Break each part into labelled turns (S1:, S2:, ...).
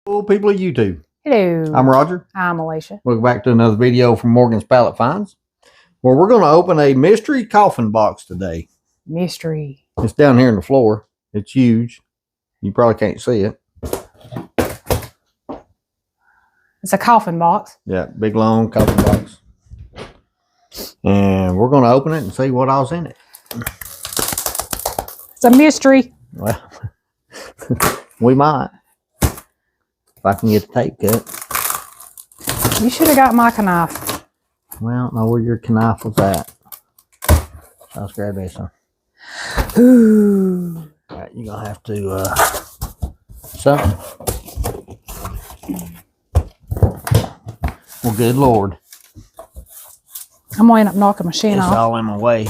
S1: Hello, people of YouTube.
S2: Hello.
S1: I'm Roger.
S2: I'm Alicia.
S1: Welcome back to another video from Morgan's Pallet Finds. Well, we're going to open a mystery coffin box today.
S2: Mystery.
S1: It's down here on the floor. It's huge. You probably can't see it.
S2: It's a coffin box.
S1: Yeah, big long coffin box. And we're going to open it and see what all's in it.
S2: It's a mystery.
S1: Well, we might. If I can get the tape cut.
S2: You should have got my knife.
S1: Well, I don't know where your knife was at. Let's grab this one.
S2: Ooh.
S1: All right, you're going to have to, so. Well, good Lord.
S2: I'm going to end up knocking my shin
S1: It's
S2: off.
S1: all in my way.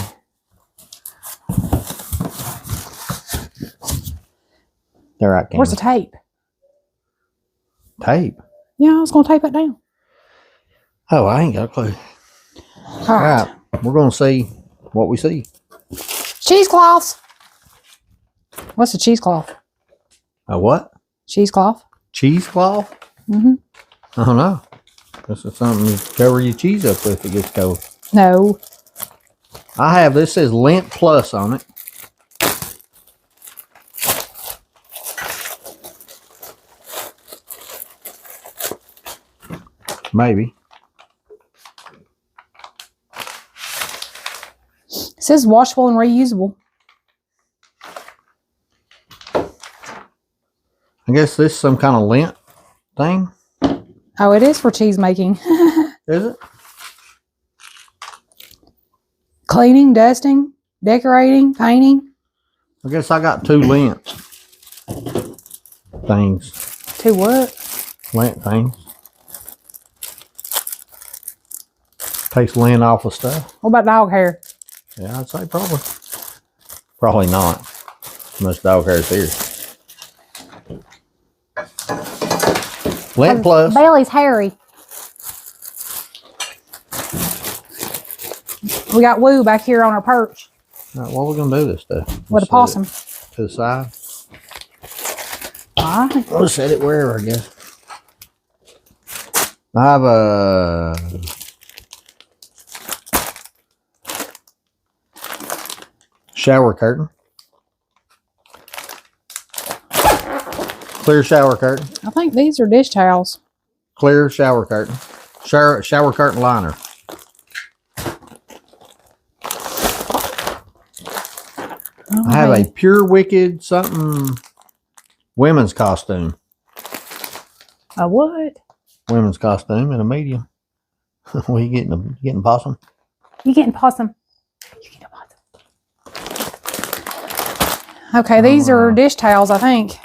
S1: There I can.
S2: Where's the tape?
S1: Tape?
S2: Yeah, I was going to tape it down.
S1: Oh, I ain't got a clue.
S2: All right.
S1: We're going to see what we see.
S2: Cheesecloths. What's a cheesecloth?
S1: A what?
S2: Cheesecloth.
S1: Cheesecloth?
S2: Mm-hmm.
S1: I don't know. This is something you cover your cheese up with if it gets cold.
S2: No.
S1: I have, this says Lint Plus on it. Maybe.
S2: It says washable and reusable.
S1: I guess this is some kind of lint thing.
S2: Oh, it is for cheese making.
S1: Is it?
S2: Cleaning, dusting, decorating, painting.
S1: I guess I got two lint things.
S2: To what?
S1: Lint things. Takes lint off of stuff.
S2: What about dog hair?
S1: Yeah, I'd say probably. Probably not. Most dog hair's here. Lint Plus.
S2: Bailey's hairy. We got Woo back here on our perch.
S1: All right, what are we going to do this to?
S2: With a possum.
S1: To the side.
S2: All right.
S1: We'll set it wherever, I guess. I have a shower curtain. Clear shower curtain.
S2: I think these are dish towels.
S1: Clear shower curtain. Shower curtain liner. I have a Pure Wicked something women's costume.
S2: A what?
S1: Women's costume in a medium. What are you getting? You getting possum?
S2: You getting possum? You getting a possum? Okay, these are dish towels, I think.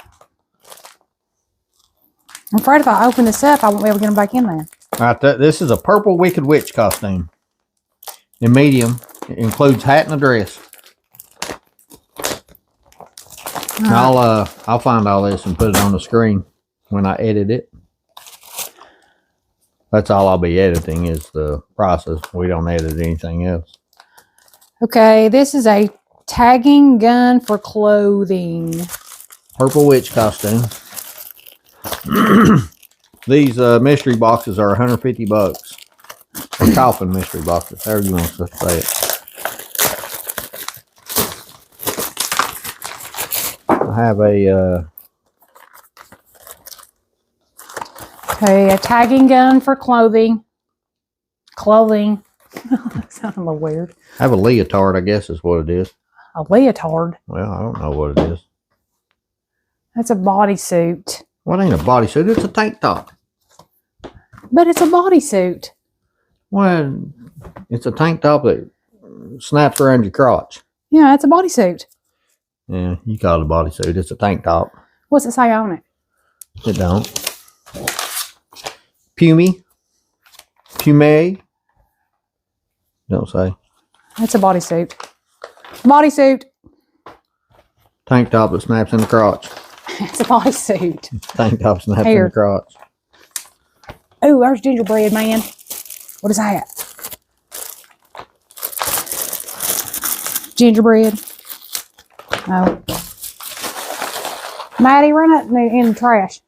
S2: I'm afraid if I open this up, I won't be able to get them back in there.
S1: All right, this is a purple Wicked Witch costume. In medium. It includes hat and a dress. Right. I'll find all this and put it on the screen when I edit it. That's all I'll be editing is the process. We don't edit anything else.
S2: Okay, this is a tagging gun for clothing.
S1: Purple Witch costume. These mystery boxes are 150 bucks. Or coffin mystery boxes, however you want to say it. I have a
S2: okay, a tagging gun for clothing. Clothing. That sounds a little weird.
S1: I have a leotard, I guess is what it is.
S2: A leotard.
S1: Well, I don't know what it is.
S2: That's a bodysuit.
S1: Well, it ain't a bodysuit, it's a tank top.
S2: But it's a bodysuit.
S1: Well, it's a tank top that snaps around your crotch.
S2: Yeah, it's a bodysuit.
S1: Yeah, you call it a bodysuit. It's a tank top.
S2: What's it say on it?
S1: It don't. Pume. Don't say.
S2: It's a bodysuit. Bodysuit.
S1: Tank top that snaps in the crotch.
S2: It's a bodysuit.
S1: Tank top snaps in the crotch.
S2: Oh, there's gingerbread, man. What is that? Gingerbread. Oh. Maddie, run it in the trash.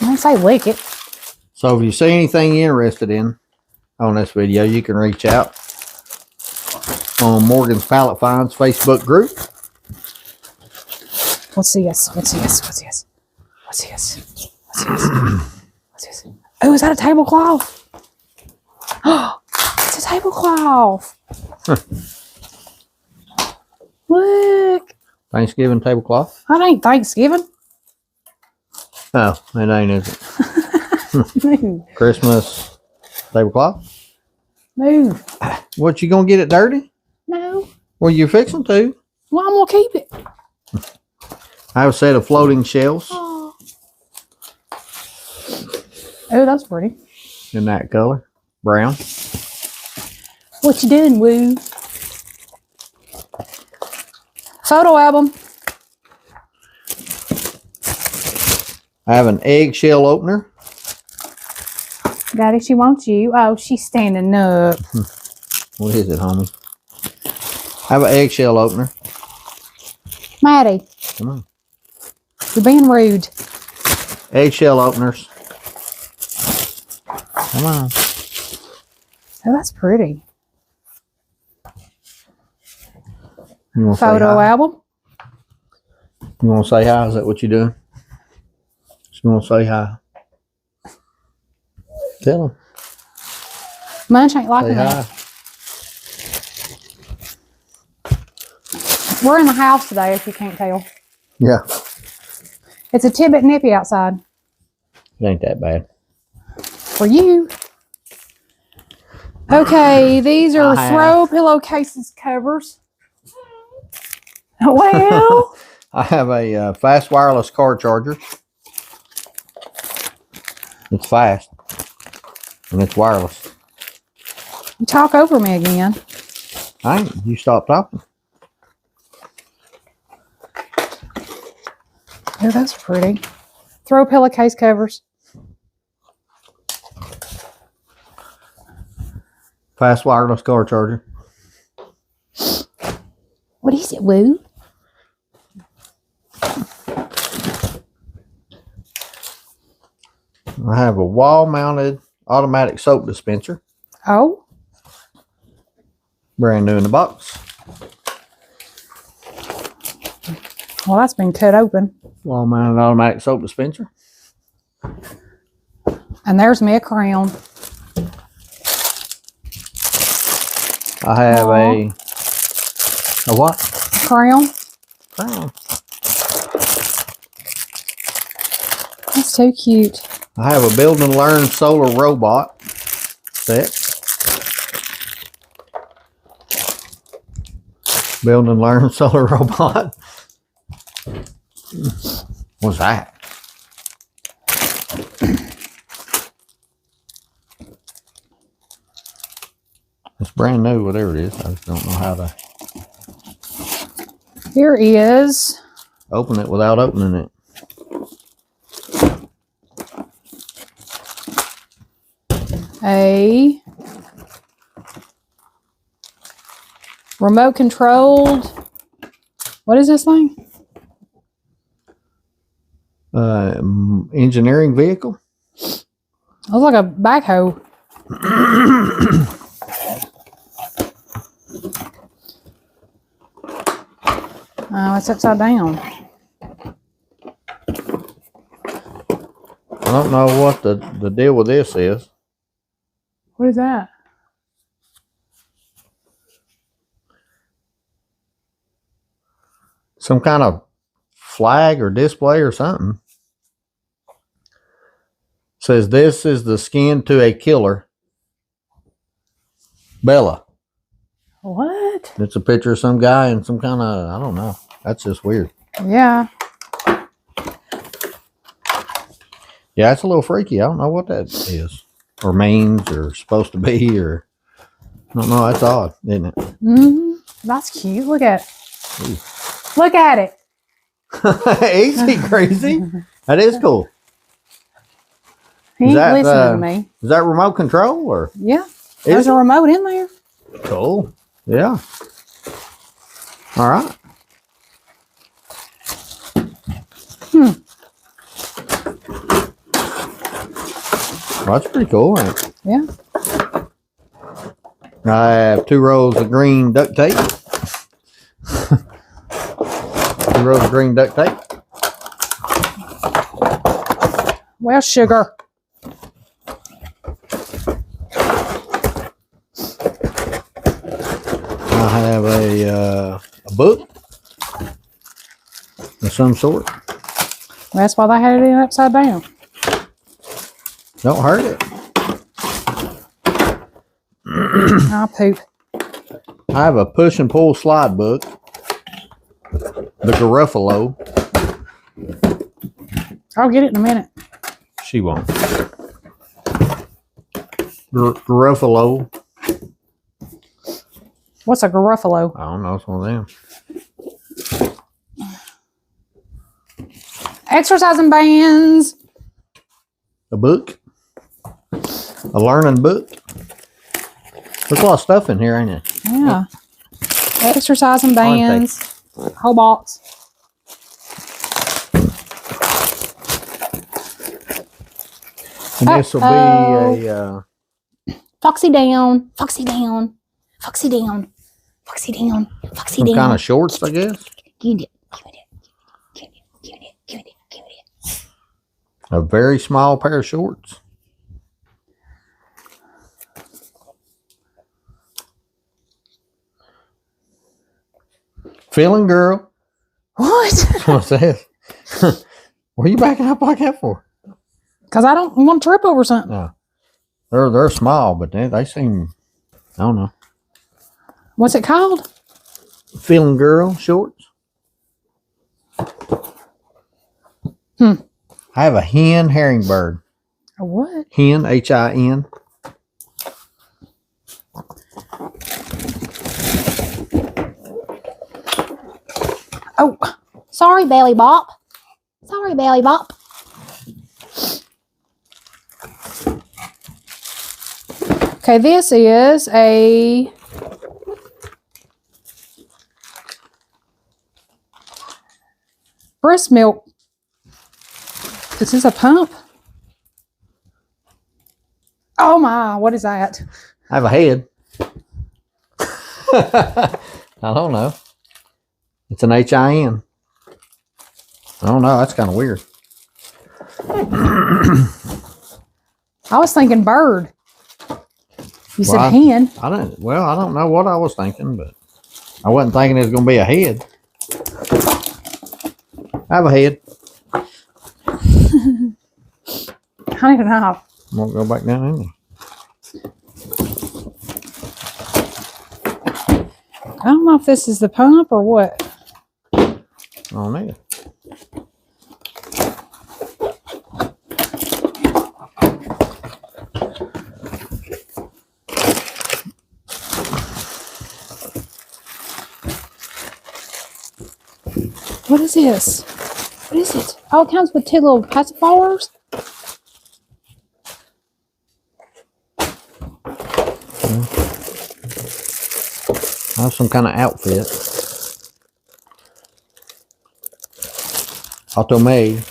S2: don't say lick it.
S1: So if you see anything you're interested in on this video, you can reach out on Morgan's Pallet Finds Facebook group.
S2: What's this? What's this? What's this? What's this? What's this? What's this? Oh, is that a tablecloth? Oh, it's a tablecloth. Look.
S1: Thanksgiving tablecloth.
S2: That ain't Thanksgiving.
S1: Oh, it ain't, is it?
S2: Move.
S1: Christmas tablecloth.
S2: Move.
S1: What, you gonna get it dirty?
S2: No.
S1: Well, you're fixing to.
S2: Well, I'm gonna keep it.
S1: I have a set of floating shells
S2: Oh, that's pretty.
S1: in that color, brown.
S2: What you doing, Woo? Photo album.
S1: I have an eggshell opener.
S2: Daddy, she wants you. Oh, she's standing up.
S1: What is it, homie? I have an eggshell opener.
S2: Maddie,
S1: Come on.
S2: you're being rude.
S1: Eggshell openers. Come on.
S2: Oh, that's pretty.
S1: You want to say
S2: Photo
S1: hi?
S2: album.
S1: You want to say hi? Is that what you're doing? You want to say hi? Tell them.
S2: Munch ain't liking
S1: Say
S2: that.
S1: hi.
S2: We're in the house today, if you can't tell.
S1: Yeah.
S2: It's a tidbit nippy outside.
S1: It ain't that bad.
S2: For you. Okay, these are
S1: I have-
S2: throw pillowcases covers. Well,
S1: I have a fast wireless car charger. It's fast. And it's wireless.
S2: you talk over me again.
S1: I ain't. You stop talking.
S2: Oh, that's pretty. Throw pillowcase covers.
S1: Fast wireless car charger.
S2: What is it, Woo?
S1: I have a wall-mounted automatic soap dispenser.
S2: Oh,
S1: Brand new in the box.
S2: well, that's been cut open.
S1: Wall-mounted automatic soap dispenser.
S2: And there's me a crown.
S1: I have a what?
S2: Crown.
S1: Crown.
S2: That's so cute.
S1: I have a build and learn solar robot set. Build and learn solar robot. What's that? It's brand new, whatever it is. I just don't know how to
S2: Here is
S1: open it without opening it.
S2: a remote controlled. What is this thing?
S1: Engineering vehicle.
S2: Looks like a backhoe. Oh, it's upside down.
S1: I don't know what the deal with this is.
S2: What is that?
S1: Some kind of flag or display or something. Says this is the skin to a killer. Bella.
S2: What?
S1: It's a picture of some guy and some kind of, I don't know. That's just weird.
S2: Yeah.
S1: Yeah, it's a little freaky. I don't know what that is. Or means or supposed to be or I don't know. That's odd, isn't it?
S2: Mm-hmm. That's cute. Look at it.
S1: Ooh.
S2: Look at it.
S1: Easy, crazy. That is cool.
S2: He
S1: Is
S2: ain't
S1: that,
S2: listening to me.
S1: Is that remote control or?
S2: Yeah.
S1: Is
S2: There's a
S1: it?
S2: remote in there.
S1: Cool. Yeah. All right. Well, that's pretty cool, ain't it?
S2: Yeah.
S1: I have 2 rolls of green duct tape. 2 rolls of green duct tape.
S2: Well, sugar.
S1: I have a book of some sort.
S2: That's why they had it in upside down.
S1: Don't hurt it.
S2: I'll poop.
S1: I have a push and pull slide book. The Garofalo.
S2: I'll get it in a minute.
S1: She won't. Garofalo.
S2: What's a Garofalo?
S1: I don't know. It's one of them.
S2: Exercising bands.
S1: A book. A learning book. There's a lot of stuff in here, ain't it?
S2: Yeah. Exercising bands. Whole box.
S1: And this will be a
S2: Foxy down. Foxy down. Foxy down. Foxy down. Foxy
S1: some
S2: down.
S1: kind of shorts, I guess.
S2: Give it. Give it. Give it. Give it. Give it. Give it.
S1: A very small pair of shorts. Feeling girl.
S2: What?
S1: That's what it says. What are you backing up like that for?
S2: Because I don't want to trip over something.
S1: No. They're small, but they seem, I don't know.
S2: What's it called?
S1: Feeling girl shorts. I have a hen herringbird.
S2: A what?
S1: Hen, H-I-N.
S2: Oh, sorry, Belly Bop. Sorry, Belly Bop. Okay, this is a breast milk. This is a pump. Oh my, what is that?
S1: I have a head. I don't know. It's an H-I-N. I don't know. That's kind of weird.
S2: I was thinking bird. You said
S1: Well,
S2: hen.
S1: I don't know what I was thinking, but I wasn't thinking it was going to be a head. I have a head.
S2: I don't know.
S1: Won't go back down in there.
S2: I don't know if this is the pump or what.
S1: I don't know.
S2: What is this? What is it? Oh, it comes with 2 little pacifiers.
S1: I have some kind of outfit. Auto made.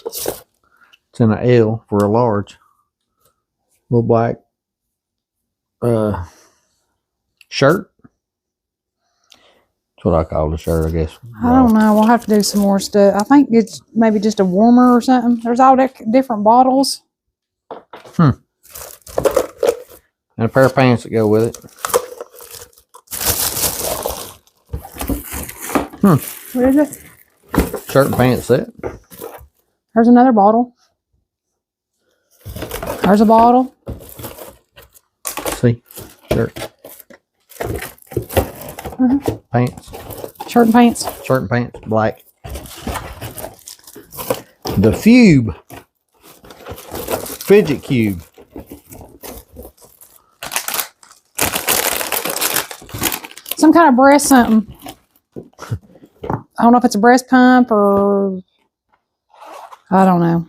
S1: It's in an L for a large. Little black shirt. That's what I call the shirt, I guess.
S2: I don't know. We'll have to do some more stuff. I think it's maybe just a warmer or something. There's all different bottles.
S1: And a pair of pants that go with it.
S2: What is it?
S1: Shirt and pants set.
S2: There's another bottle. There's a bottle.
S1: See? Shirt. Pants.
S2: Shirt and pants.
S1: Shirt and pants. Black. The Fube. Fidget cube.
S2: Some kind of breast something. I don't know if it's a breast pump or I don't know.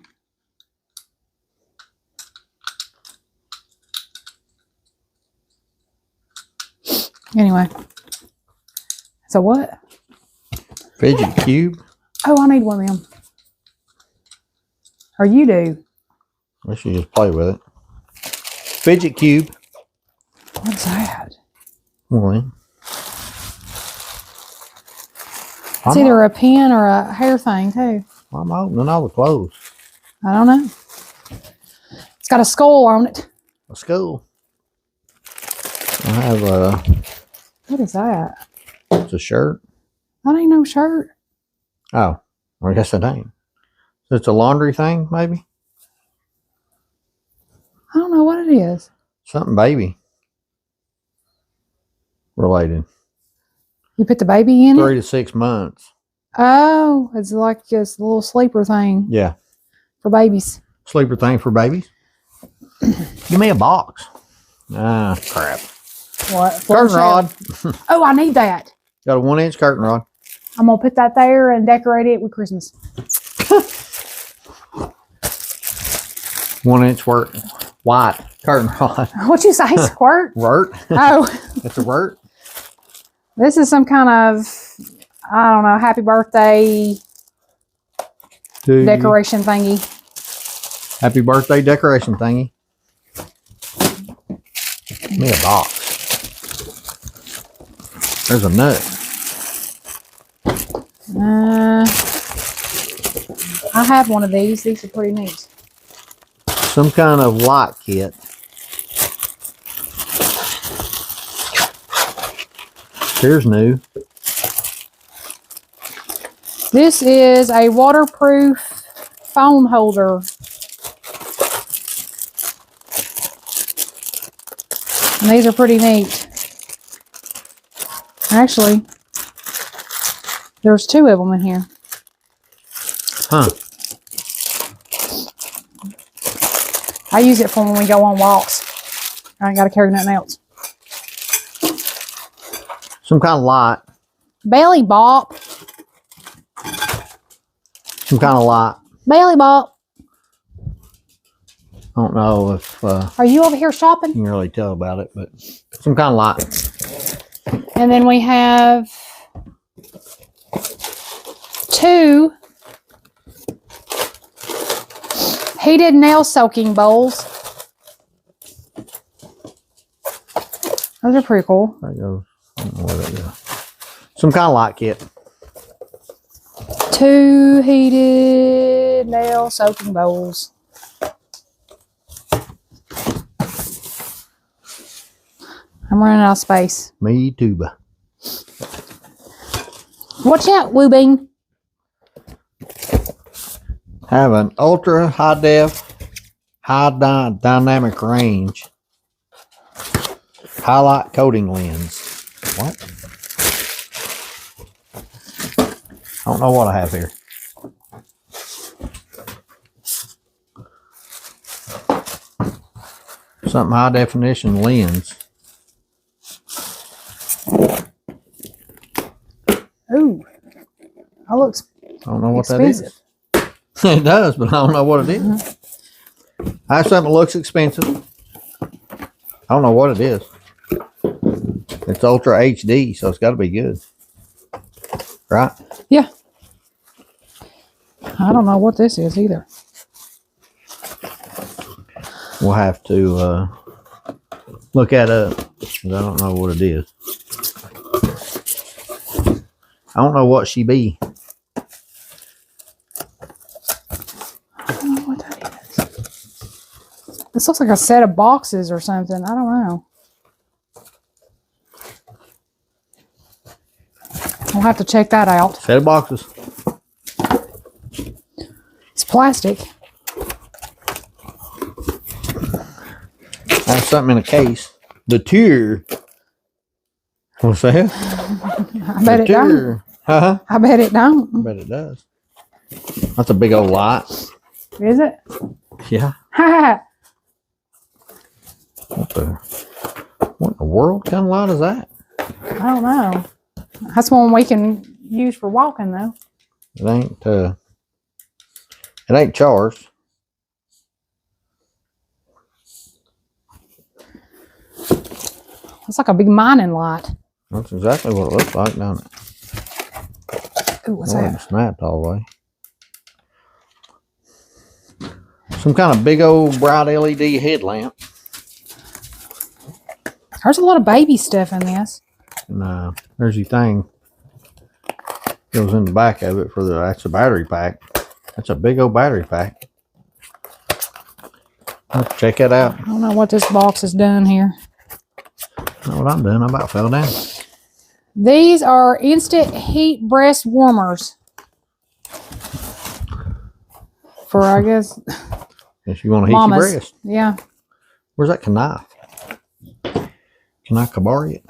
S2: Anyway. So what?
S1: Fidget cube.
S2: Oh, I need one of them. Or you do.
S1: I should just play with it. Fidget cube.
S2: What's that?
S1: Well,
S2: It's either a pen or a hair thing, too.
S1: I'm opening all the clothes.
S2: I don't know. It's got a skull on it.
S1: A skull. I have a...
S2: What is that?
S1: It's a shirt.
S2: That ain't no shirt.
S1: Oh, I guess it ain't. So it's a laundry thing, maybe?
S2: I don't know what it is.
S1: Something baby related.
S2: You put the baby in
S1: 3
S2: it?
S1: to 6 months.
S2: Oh, it's like just a little sleeper thing
S1: Yeah.
S2: for babies.
S1: Sleeper thing for babies. Give me a box. Ah, crap.
S2: What?
S1: Curtain rod.
S2: Oh, I need that.
S1: Got a 1-inch curtain rod.
S2: I'm going to put that there and decorate it with Christmas.
S1: 1-inch white curtain rod.
S2: What'd you say, squirt?
S1: Wort.
S2: Oh,
S1: It's a wort.
S2: this is some kind of, I don't know, happy birthday decoration thingy.
S1: Happy birthday decoration thingy. Give me a box. There's a nut.
S2: I have one of these. These are pretty neat.
S1: Some kind of light kit. Here's new.
S2: This is a waterproof phone holder. And these are pretty neat. Actually, there's 2 of them in here.
S1: Huh.
S2: I use it for when we go on walks. I ain't got to carry nothing else.
S1: Some kind of light.
S2: Belly bop.
S1: Some kind of light.
S2: Belly bop.
S1: I don't know if
S2: Are you over here shopping?
S1: you can really tell about it, but some kind of light.
S2: And then we have 2 heated nail soaking bowls. Those are pretty cool.
S1: There goes. I don't know where that goes. Some kind of light kit.
S2: 2 heated nail soaking bowls. I'm running out of space.
S1: Me too.
S2: Watch out, Woo Bean.
S1: Have an ultra high def, dynamic range highlight coating lens. What? I don't know what I have here. Something high definition lens.
S2: Ooh, that looks
S1: I don't know what
S2: expensive.
S1: that is. It does, but I don't know what it is. I have something that looks expensive. I don't know what it is. It's Ultra HD, so it's got to be good. Right?
S2: Yeah. I don't know what this is either.
S1: We'll have to look at it, 'cause I don't know what it is. I don't know what she be.
S2: I don't know what that is. This looks like a set of boxes or something. I don't know. We'll have to check that out.
S1: Set of boxes.
S2: It's plastic.
S1: I have something in a case. The tier. What's that?
S2: I bet it don't.
S1: Huh?
S2: I bet it don't.
S1: I bet it does. That's a big old light.
S2: Is it?
S1: Yeah.
S2: Ha!
S1: What in the world kind of light is that?
S2: I don't know. That's one we can use for walking, though.
S1: It ain't charged.
S2: It's like a big mining light.
S1: That's exactly what it looks like, don't it?
S2: Ooh, what's
S1: Oh,
S2: that?
S1: it snapped all the way. Some kind of big old bright LED headlamp.
S2: There's a lot of baby stuff in this.
S1: And there's your thing. Goes in the back of it for that's a battery pack. That's a big old battery pack. Let's check it out.
S2: I don't know what this box has done here.
S1: Know what I'm doing? I about fell down.
S2: These are instant heat breast warmers. For, I guess,
S1: If you want to heat
S2: mamas.
S1: your breast.
S2: Yeah.
S1: Where's that knife? Can I borrow it?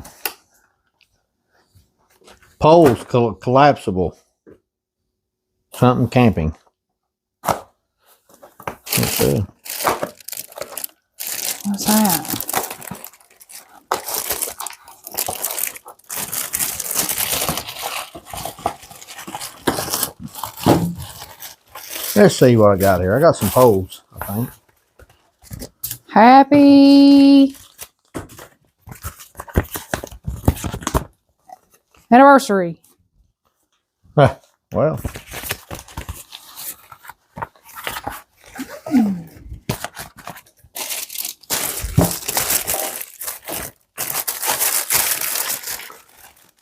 S1: Poles collapsible. Something camping.
S2: What's that?
S1: Let's see what I got here. I got some poles, I think.
S2: Happy anniversary.
S1: Well.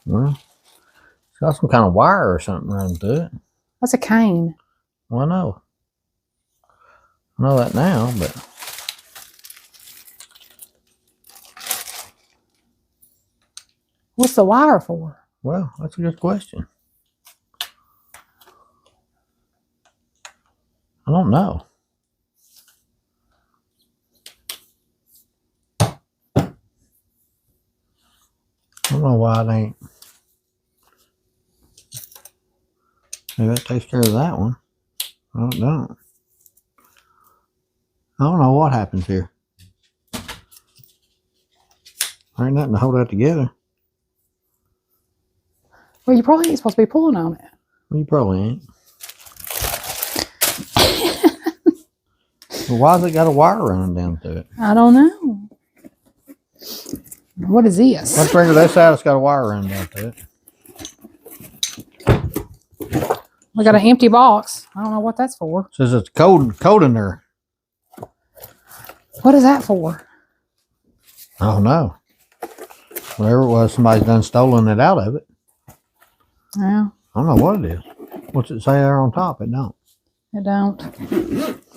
S1: Well, it's got some kind of wire or something running through it.
S2: What's a cane?
S1: Well, I know. I know that now, but
S2: What's the wire for?
S1: well, that's a good question. I don't know. I don't know why it ain't. Maybe that takes care of that one. I don't know. I don't know what happens here. There ain't nothing to hold that together.
S2: Well, you probably ain't supposed to be pulling on it.
S1: Well, you probably ain't. Well, why's it got a wire running down through it?
S2: I don't know. What is this?
S1: Let's bring this out. It's got a wire running down through it.
S2: We got an empty box. I don't know what that's for.
S1: It says it's cold in there.
S2: What is that for?
S1: I don't know. Whatever it was, somebody's done stolen it out of it.
S2: Yeah,
S1: I don't know what it is. What's it say there on top? It don't.
S2: it don't.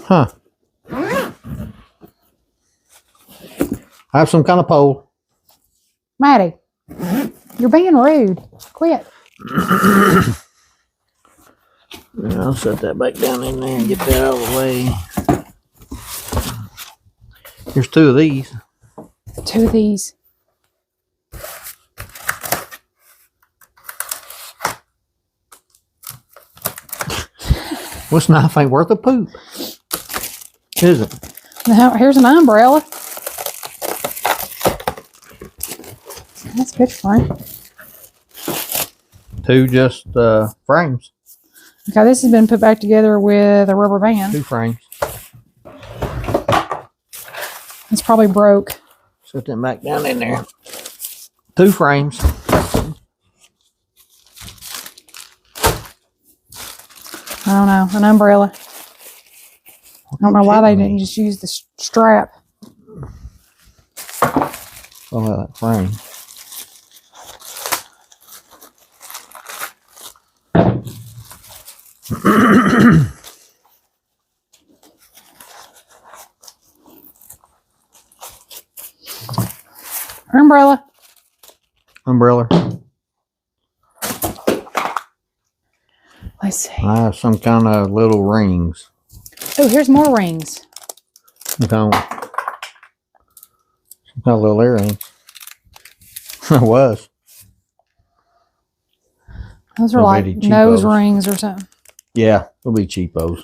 S1: Huh. I have some kind of pole.
S2: Maddie, you're being rude. Quit.
S1: Yeah, I'll set that back down in there and get that out of the way. Here's two of these.
S2: Two of these.
S1: This knife ain't worth a poop. Is it?
S2: Now, here's an umbrella. That's good fun.
S1: Two just frames.
S2: Okay, this has been put back together with a rubber band.
S1: Two frames.
S2: It's probably broke.
S1: Set them back down in there. Two frames.
S2: I don't know, an umbrella. I don't know why they didn't just use the strap.
S1: Oh, that frame.
S2: Umbrella.
S1: Umbrella.
S2: Let's see.
S1: I have some kind of little rings.
S2: Oh, here's more rings.
S1: Some kind of little earrings. It was.
S2: Those are
S1: Little
S2: like
S1: bitty
S2: nose
S1: cheapos.
S2: rings or something.
S1: Yeah, they'll be cheapos.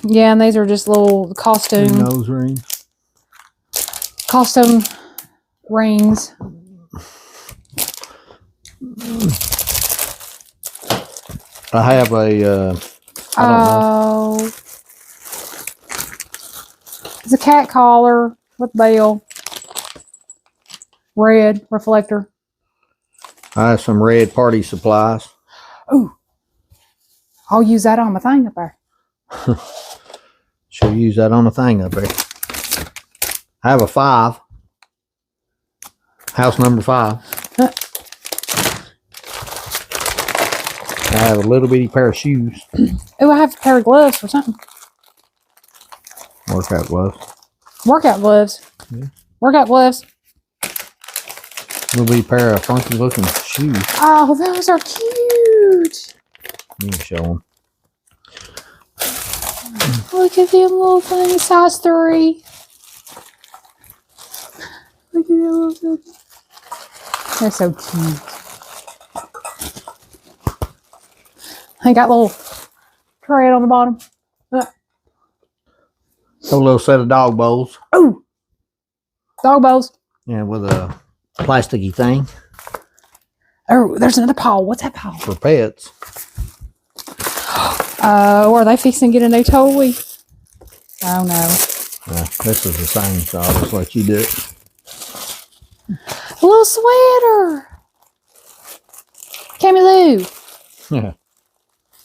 S2: Yeah, and these are just little costume
S1: Nose rings.
S2: rings.
S1: I have a, I don't know.
S2: Oh. It's a cat collar with bell. Red reflector.
S1: I have some red party supplies.
S2: Ooh. I'll use that on my thing up there.
S1: She'll use that on the thing up there. I have a 5. House number 5. I have a little bitty pair of shoes.
S2: Oh, I have a pair of gloves or something.
S1: Workout gloves.
S2: Workout gloves.
S1: Yeah.
S2: Workout gloves.
S1: Little bitty pair of funky looking shoes.
S2: Oh, those are cute.
S1: You can show them.
S2: Look at them little things, size 3. Look at them little things. They're so cute. I got a little tread on the bottom.
S1: A little set of dog bowls.
S2: Oh, dog bowls.
S1: Yeah, with a plasticky thing.
S2: Oh, there's another paw. What's that paw?
S1: For pets.
S2: Are they fixing to get a new toy? Oh no.
S1: Yeah, this is the same, so I'll just let you do it.
S2: A little sweater. Cammy Lou.
S1: Yeah.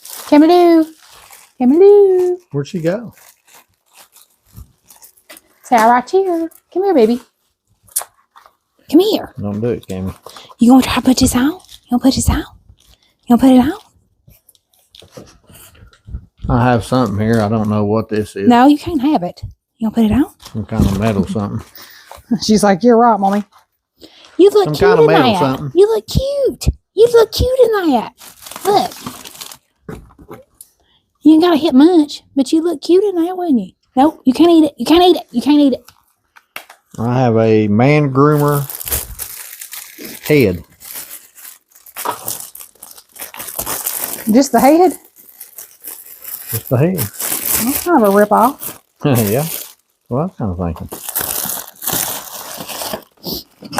S2: Cammy Lou. Cammy Lou.
S1: Where'd she go?
S2: Say right here. Come here, baby. Come here.
S1: Don't do it, Cammy.
S2: You gonna try to put this on? You gonna put this on? You gonna put it on?
S1: I have something here. I don't know what this is.
S2: No, you can't have it. You gonna put it on?
S1: Some kind of metal something.
S2: She's like, you're right, mommy. You look
S1: Some
S2: cute
S1: kind of
S2: in
S1: metal
S2: that.
S1: something.
S2: You look cute. You look cute in that. Look. You ain't gotta hit much, but you look cute in that, wouldn't you? Nope, you can't eat it. You can't eat it. You can't eat it.
S1: I have a man groomer head.
S2: Just the head?
S1: Just the head.
S2: That's kind of a rip-off.
S1: Yeah. Well, I'm kind of thinking.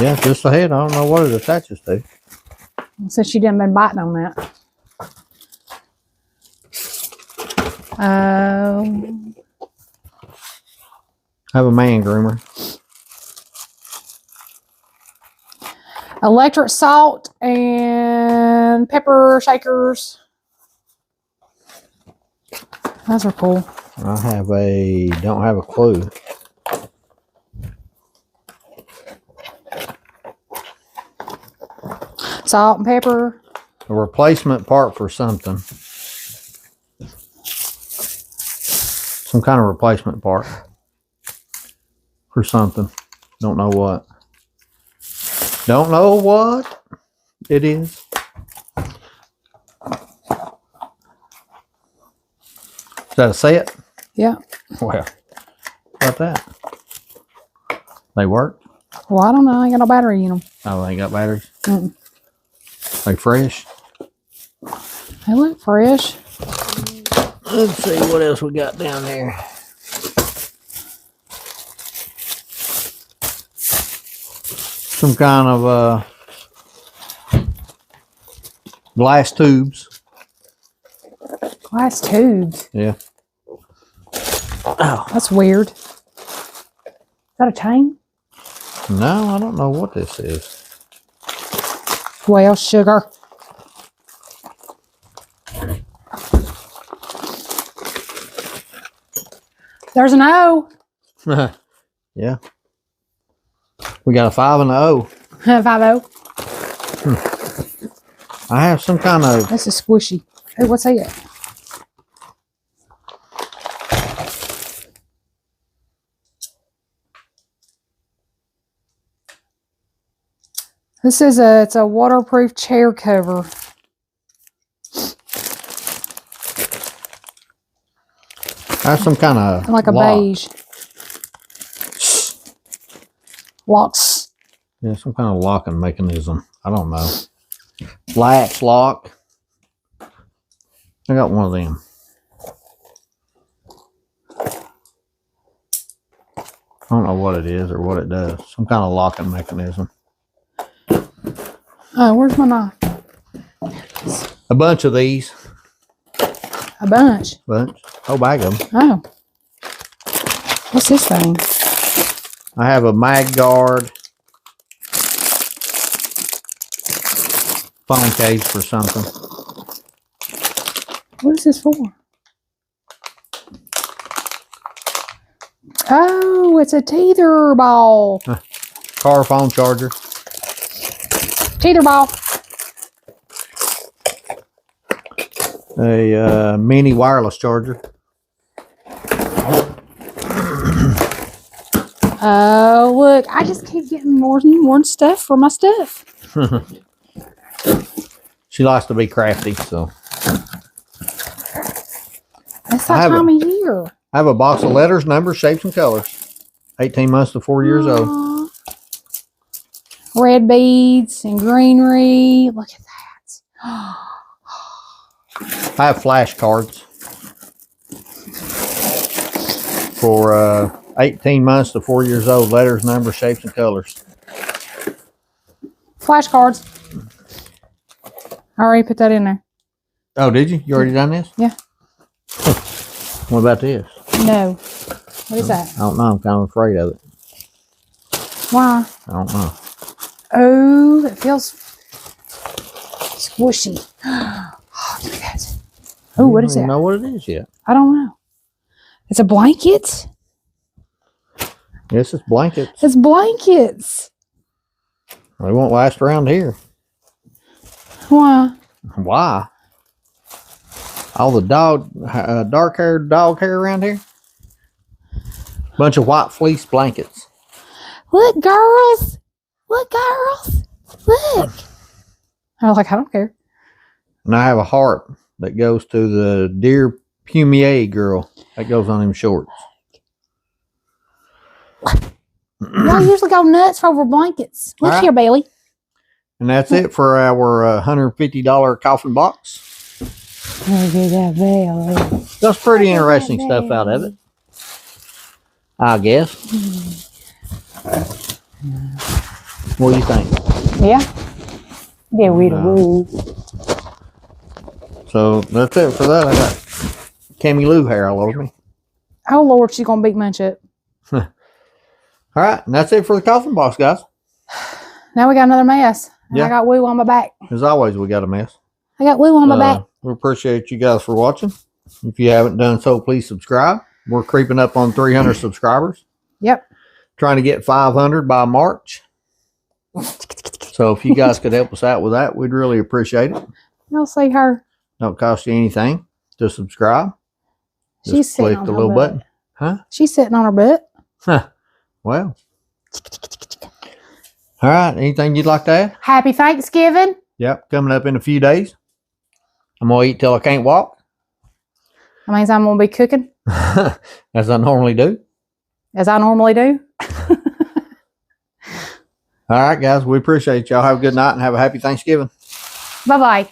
S1: Yeah, just the head. I don't know what it attaches to.
S2: Since she didn't been biting on that.
S1: I have a man groomer.
S2: Electric salt and pepper shakers. Those are cool.
S1: I have a, don't have a clue.
S2: Salt and pepper.
S1: A replacement part for something. Some kind of replacement part for something. Don't know what. Don't know what it is. Is that a set?
S2: Yeah.
S1: Well, how about that? They work?
S2: Well, I don't know. I ain't got no battery in them.
S1: Oh, they ain't got batteries?
S2: Mm-mm.
S1: They fresh?
S2: They look fresh.
S1: Let's see what else we got down there. Some kind of glass tubes.
S2: Glass tubes.
S1: Yeah. Oh.
S2: That's weird. Is that a chain?
S1: No, I don't know what this is.
S2: Well, sugar. There's an O.
S1: Yeah. We got a 5 and a O.
S2: 5-0.
S1: I have some kind of,
S2: This is squishy. Hey, what's that? This is it's a waterproof chair cover.
S1: I have some kind of
S2: Like a
S1: lock.
S2: beige. Locks.
S1: Yeah, some kind of locking mechanism. I don't know. Latch lock. I got one of them. I don't know what it is or what it does. Some kind of locking mechanism.
S2: Oh, where's my knife?
S1: A bunch of these.
S2: A bunch.
S1: Whole bag of them.
S2: Oh. What's this thing?
S1: I have a mag guard. Phone case for something.
S2: What is this for? Oh, it's a teeter ball.
S1: Car phone charger.
S2: Teeter ball.
S1: A mini wireless charger.
S2: Oh, look. I just keep getting more and more stuff for my stuff.
S1: She likes to be crafty, so.
S2: That's that time of year.
S1: I have a box of letters, numbers, shapes, and colors. 18 months to 4 years old.
S2: Aww. Red beads and greenery. Look at that.
S1: I have flashcards for 18 months to 4 years old. Letters, numbers, shapes, and colors.
S2: Flashcards. I already put that in there.
S1: Oh, did you? You already done this?
S2: Yeah.
S1: What about this?
S2: No. What is that?
S1: I don't know. I'm kind of afraid of it.
S2: Why?
S1: I don't know.
S2: Oh, it feels squishy. Oh, look at that. Oh, what is
S1: I
S2: that?
S1: don't know what it is yet.
S2: I don't know. It's a blanket?
S1: Yes, it's blankets.
S2: It's blankets.
S1: They won't last around here.
S2: Why?
S1: Why? All the dark-haired dog hair around here. Bunch of white fleece blankets.
S2: Look, girls. Look, girls. Look. I was like, I don't care.
S1: And I have a heart that goes to the Dear Pumier girl. That goes on them shorts.
S2: Y'all usually go nuts over blankets. Look
S1: All
S2: here,
S1: right.
S2: Bailey.
S1: And that's it for our $150 coffin box.
S2: Look at that Bailey.
S1: That's pretty interesting stuff out of it, I guess. What do you think?
S2: Yeah. Yeah, we do.
S1: So that's it for that. I got Cammy Lou hair all over me.
S2: Oh, Lord, she's going to beat Munch up.
S1: All right. And that's it for the coffin box, guys.
S2: Now we got another mess. And
S1: Yeah.
S2: I got Woo on my back.
S1: As always, we got a mess.
S2: I got Woo on my back.
S1: We appreciate you guys for watching. If you haven't done so, please subscribe. We're creeping up on 300 subscribers.
S2: Yep.
S1: Trying to get 500 by March. So if you guys could help us out with that, we'd really appreciate it.
S2: You'll see her.
S1: Don't cost you anything to subscribe. Just
S2: She's sitting
S1: click
S2: on
S1: the
S2: her
S1: little
S2: butt.
S1: button. Huh?
S2: She's sitting on her butt.
S1: Huh. Well. All right. Anything you'd like to add?
S2: Happy Thanksgiving.
S1: Yep. Coming up in a few days. I'm going to eat till I can't walk.
S2: That means I'm going to be cooking.
S1: As I normally do.
S2: As I normally do.
S1: All right, guys. We appreciate y'all. Have a good night and have a happy Thanksgiving.
S2: Bye-bye.